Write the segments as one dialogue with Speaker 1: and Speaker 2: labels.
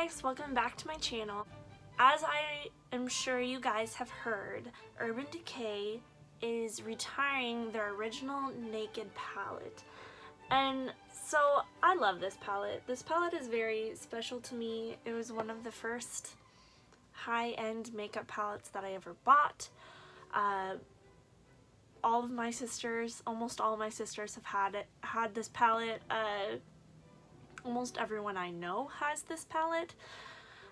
Speaker 1: guys, welcome back to my channel. As I am sure you guys have heard, Urban Decay is retiring their original Naked palette. And so I love this palette. This palette is very special to me. It was one of the first high-end makeup palettes that I ever bought. All of my sisters, almost all of my sisters have had this palette. Almost everyone I know has this palette.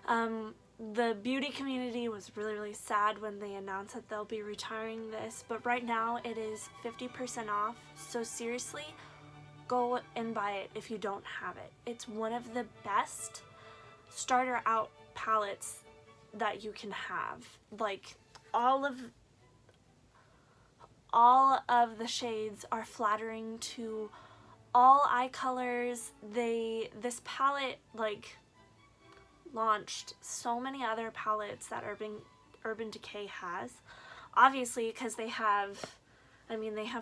Speaker 1: The beauty community was really sad when they announced that they'll be retiring this, but right now it is 50% off, so seriously, go and buy it if you don't have it. It's one of the best starter out palettes that you can have. Like, all of the shades are flattering to all eye colors. This palette like launched so many other palettes that Urban Decay has, obviously, because they have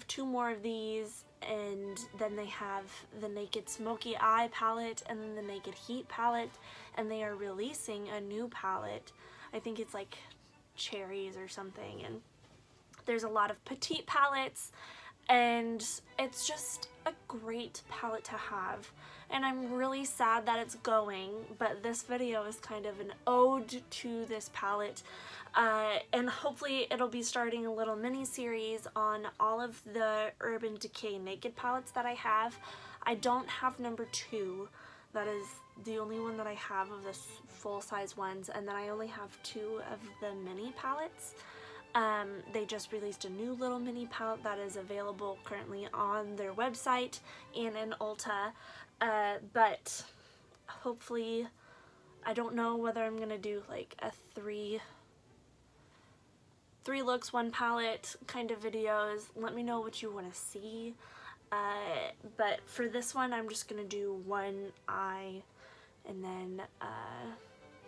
Speaker 1: two more of these, and then they have the Naked Smoky Eye palette and then the Naked Heat palette, and they are releasing a new palette. I think it's like cherries or something, and there's a lot of petite palettes, and it's just a great palette to have. And I'm really sad that it's going, but this video is kind of an ode to this palette, and hopefully it'll be starting a little mini series on all of the Urban Decay Naked palettes that I have. I don't have number 2. That is the only one that I have of the full-size ones, and then I only have 2 of the mini palettes. They just released a new little mini palette that is available currently on their website and in Ulta, but hopefully, I don't know whether I'm gonna do like a three looks, 1 palette kind of videos. Let me know what you want to see, but for this one I'm just gonna do 1 eye and then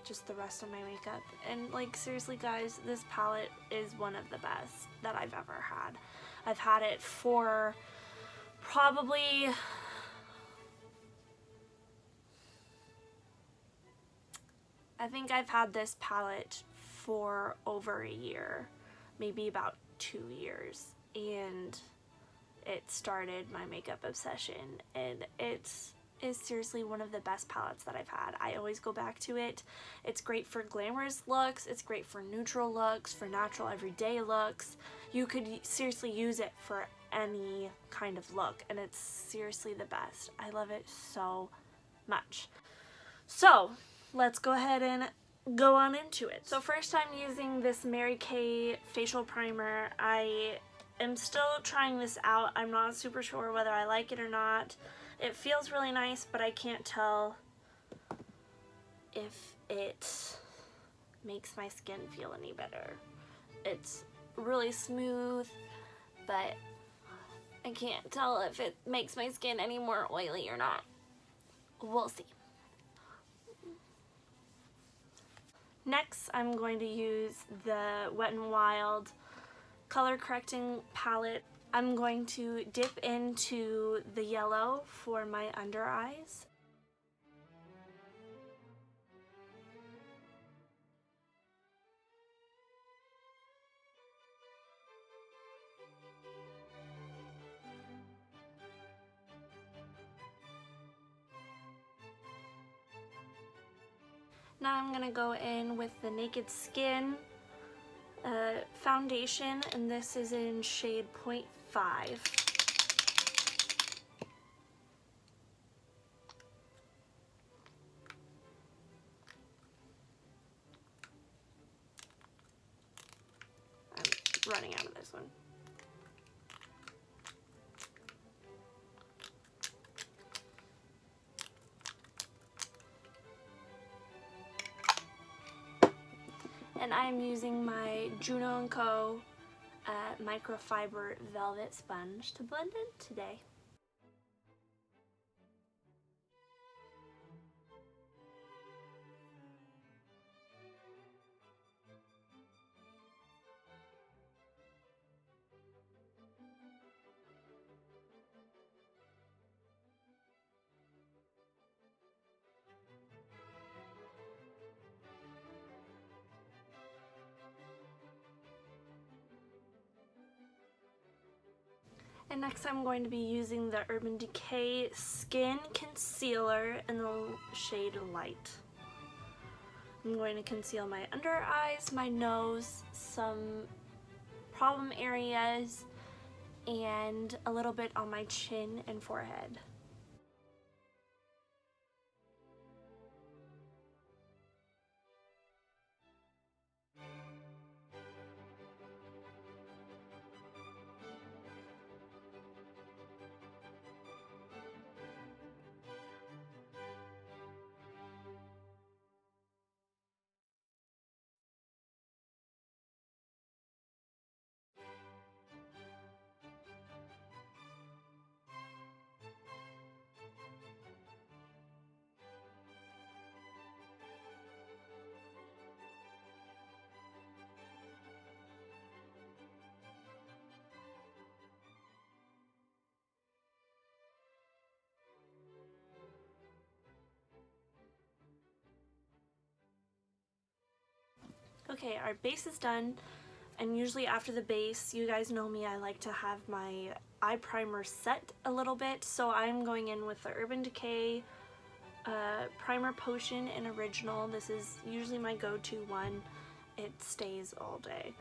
Speaker 1: just the rest of my makeup. And like, seriously guys, this palette is one of the best that I've ever had. I've had it for probably I think I've had this palette for over a year, maybe about 2 years, and it started my makeup obsession, and it's seriously one of the best palettes that I've had. I always go back to it. It's great for glamorous looks, it's great for neutral looks, for natural everyday looks. You could seriously use it for any kind of look, and it's seriously the best. I love it so much. So let's go ahead and go on into it. So first, I'm using this Mary Kay facial primer. I am still trying this out. I'm not super sure whether I like it or not. It feels really nice, but I can't tell if it makes my skin feel any better. It's really smooth, but I can't tell if it makes my skin any more oily or not. We'll see. Next, I'm going to use the Wet n Wild color correcting palette. I'm going to dip into the yellow for my under eyes. Now I'm going to go in with the Naked Skin foundation, and this is in shade 0.5. I'm running out of this one. And I'm using my Juno & Co. microfiber velvet sponge to blend in today. And next I'm going to be using the Urban Decay Skin Concealer in the shade Light. I'm going to conceal my under eyes, my nose, some problem areas, and a little bit on my chin and forehead. Okay, our base is done, and usually after the base, you guys know me, I like to have my eye primer set a little bit, so I'm going in with the Urban Decay Primer Potion in Original. This is usually my go-to one. It stays all day.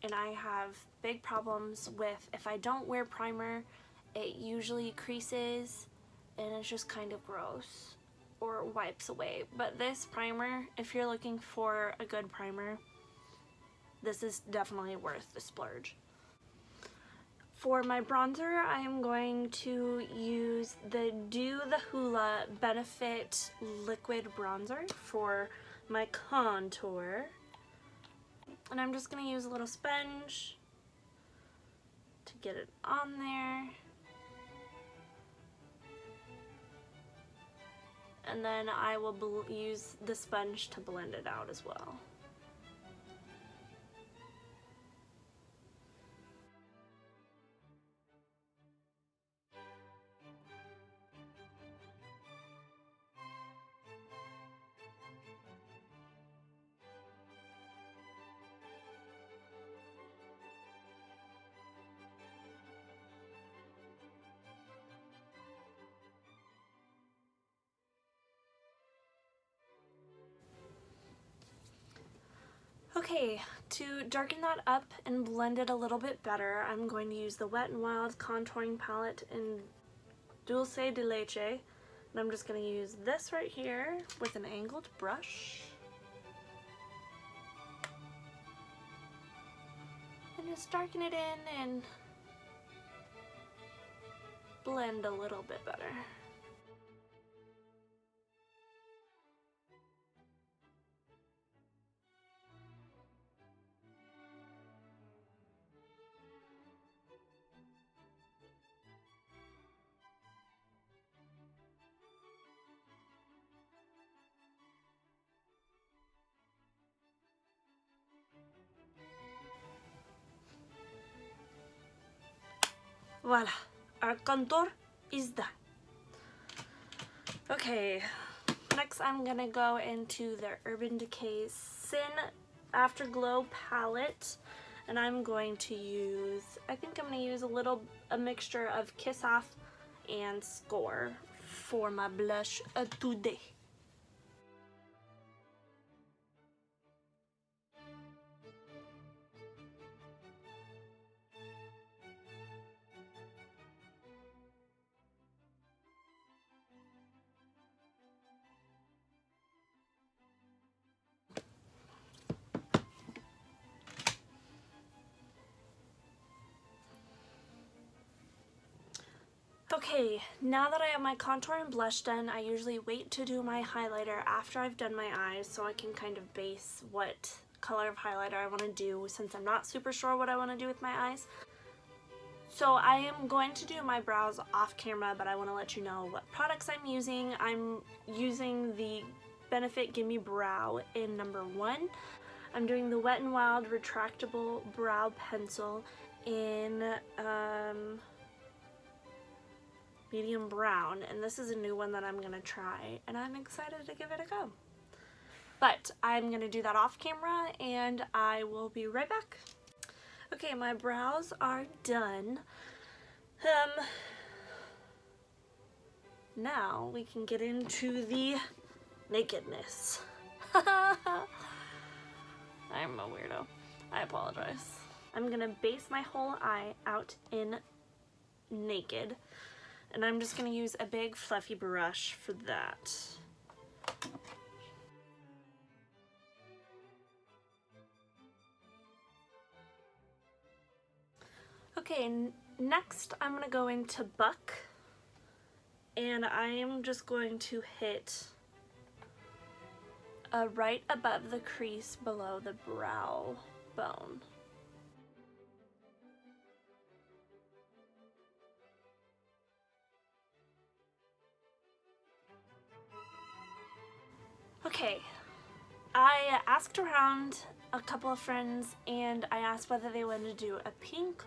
Speaker 1: And I have big problems with, if I don't wear primer, it usually creases and it's just kind of gross or wipes away. But this primer, if you're looking for a good primer, this is definitely worth the splurge. For my bronzer, I'm going to use the Hoola Benefit Liquid Bronzer for my contour. And I'm just going to use a little sponge to get it on there. And then I will use the sponge to blend it out as well. Okay, to darken that up and blend it a little bit better, I'm going to use the Wet n Wild contouring palette in Dulce de Leche. And I'm just going to use this right here with an angled brush. And just darken it in and blend a little bit better. Voila, our contour is done. Okay, next I'm gonna go into the Urban Decay Sin Afterglow palette, and I'm going to use, I think I'm gonna use a mixture of Kiss Off and Score for my blush today. Okay, now that I have my contour and blush done, I usually wait to do my highlighter after I've done my eyes so I can kind of base what color of highlighter I want to do, since I'm not super sure what I want to do with my eyes. So I am going to do my brows off camera, but I want to let you know what products I'm using. I'm using the Benefit Gimme Brow in #1. I'm doing the Wet n Wild Retractable Brow Pencil in medium brown, and this is a new one that I'm gonna try, and I'm excited to give it a go. But I'm gonna do that off camera and I will be right back. Okay, my brows are done. Now we can get into the nakedness. I'm a weirdo. I apologize. I'm gonna base my whole eye out in naked, and I'm just gonna use a big fluffy brush for that. Okay, next I'm gonna go into Buck, and I am just going to hit right above the crease below the brow bone. Okay, I asked around a couple of friends and I asked whether they wanted to do a pink,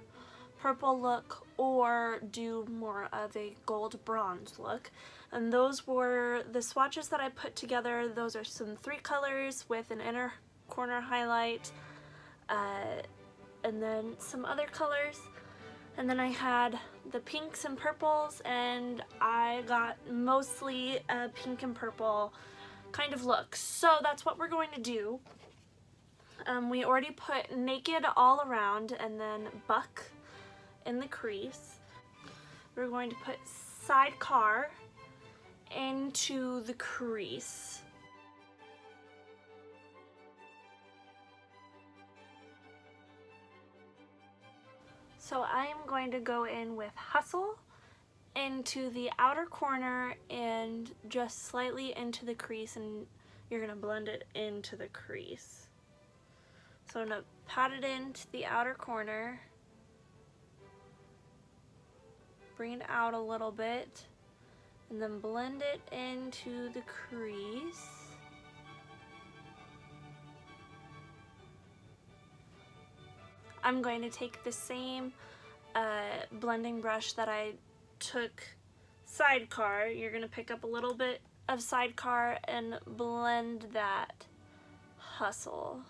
Speaker 1: purple look or do more of a gold bronze look. And those were the swatches that I put together. Those are some 3 colors with an inner corner highlight, and then some other colors. And then I had the pinks and purples, and I got mostly a pink and purple kind of look. So that's what we're going to do. We already put naked all around and then Buck in the crease. We're going to put sidecar into the crease. So I am going to go in with Hustle into the outer corner and just slightly into the crease, and you're going to blend it into the crease. So I'm going to pat it into the outer corner, bring it out a little bit, and then blend it into the crease. I'm going to take the same blending brush that I took sidecar. You're going to pick up a little bit of sidecar and blend that Hustle.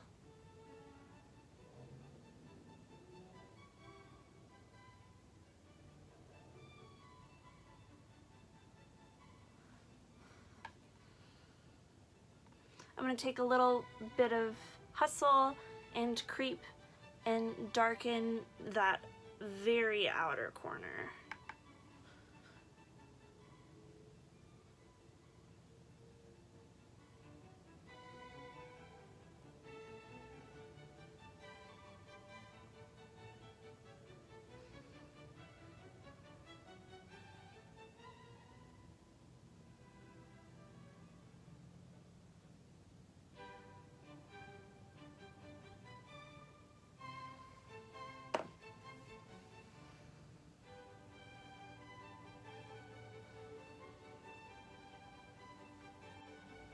Speaker 1: I'm going to take a little bit of Hustle and creep and darken that very outer corner.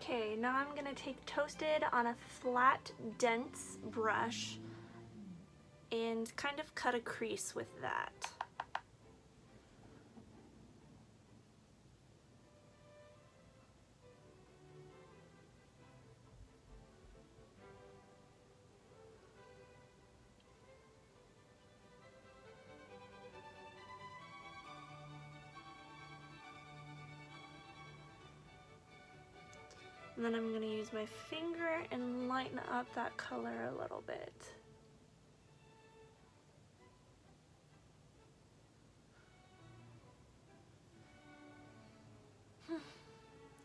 Speaker 1: Okay, now I'm going to take Toasted on a flat, dense brush and kind of cut a crease with that. And then I'm going to use my finger and lighten up that color a little bit.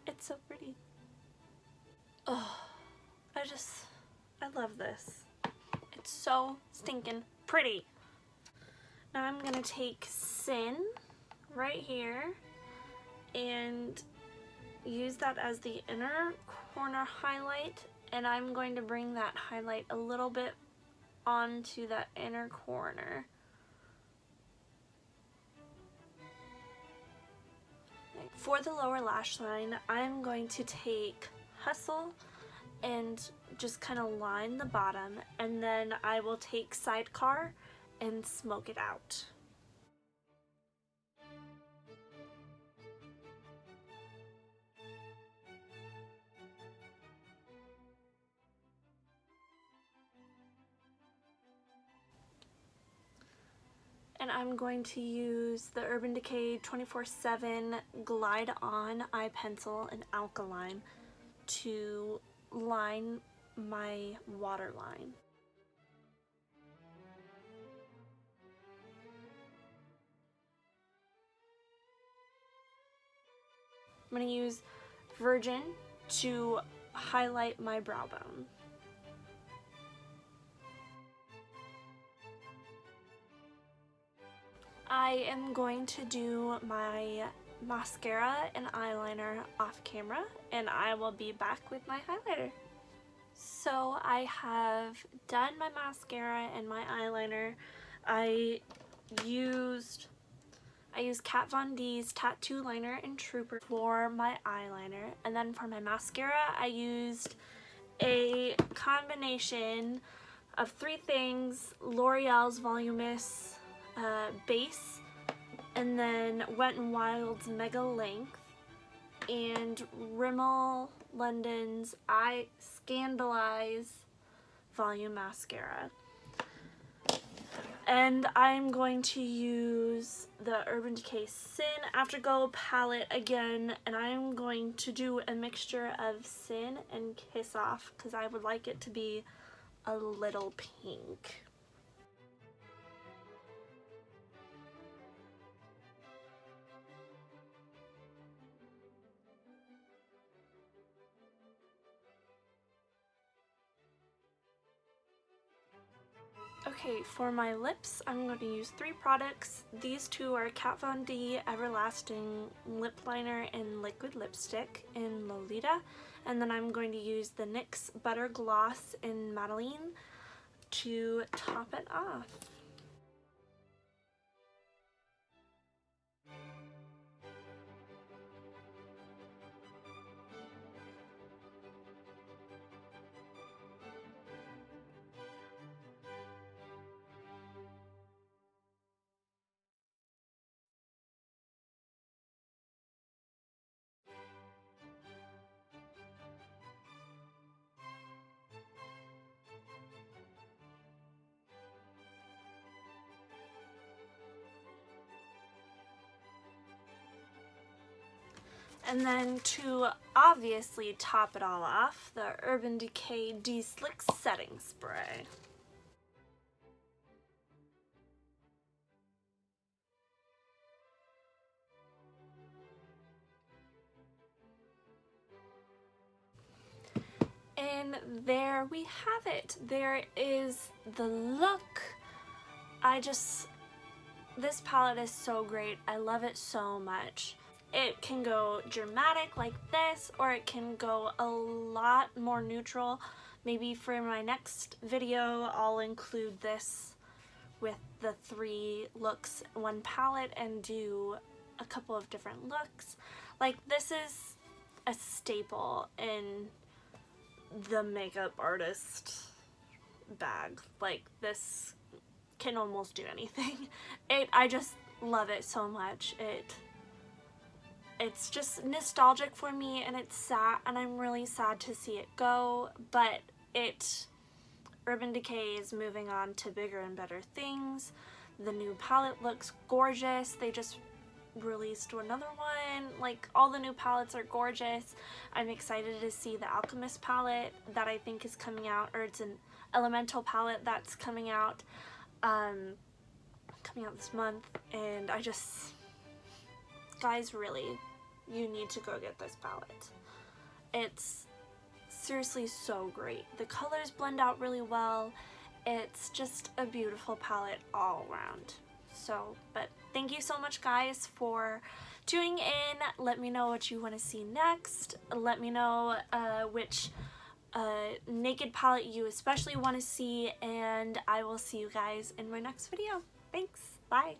Speaker 1: It's so pretty. Oh, I love this. It's so stinking pretty. Now I'm going to take Sin right here and use that as the inner corner highlight, and I'm going to bring that highlight a little bit onto that inner corner. For the lower lash line, I'm going to take Hustle and just kind of line the bottom, and then I will take Sidecar and smoke it out. And I'm going to use the Urban Decay 24/7 Glide On Eye Pencil in Alkaline to line my waterline. I'm going to use Virgin to highlight my brow bone. I am going to do my mascara and eyeliner off camera, and I will be back with my highlighter. So I have done my mascara and my eyeliner. I used Kat Von D's Tattoo Liner and Trooper for my eyeliner, and then for my mascara I used a combination of 3 things: L'Oreal's Voluminous base, and then Wet n Wild's Mega Length, and Rimmel London's Scandaleyes Volume Mascara. And I'm going to use the Urban Decay Sin Afterglow palette again, and I'm going to do a mixture of Sin and Kiss Off because I would like it to be a little pink. Okay, for my lips, I'm going to use 3 products. These 2 are Kat Von D Everlasting Lip Liner and Liquid Lipstick in Lolita. And then I'm going to use the NYX Butter Gloss in Madeleine to top it off. And then to obviously top it all off, the Urban Decay De-Slick Setting Spray. And there we have it. There is the look. This palette is so great. I love it so much. It can go dramatic like this, or it can go a lot more neutral. Maybe for my next video, I'll include this with the 3 looks, 1 palette, and do a couple of different looks. Like, this is a staple in the makeup artist bag. Like, this can almost do anything. I just love it so much. It's just nostalgic for me, and it's sad, and I'm really sad to see it go, but Urban Decay is moving on to bigger and better things. The new palette looks gorgeous. They just released another one. Like, all the new palettes are gorgeous. I'm excited to see the Alchemist palette that I think is coming out, or it's an Elemental palette that's coming out this month, and guys, really, you need to go get this palette. It's seriously so great. The colors blend out really well. It's just a beautiful palette all around. So, but thank you so much, guys, for tuning in. Let me know what you want to see next. Let me know which naked palette you especially want to see, and I will see you guys in my next video. Thanks. Bye.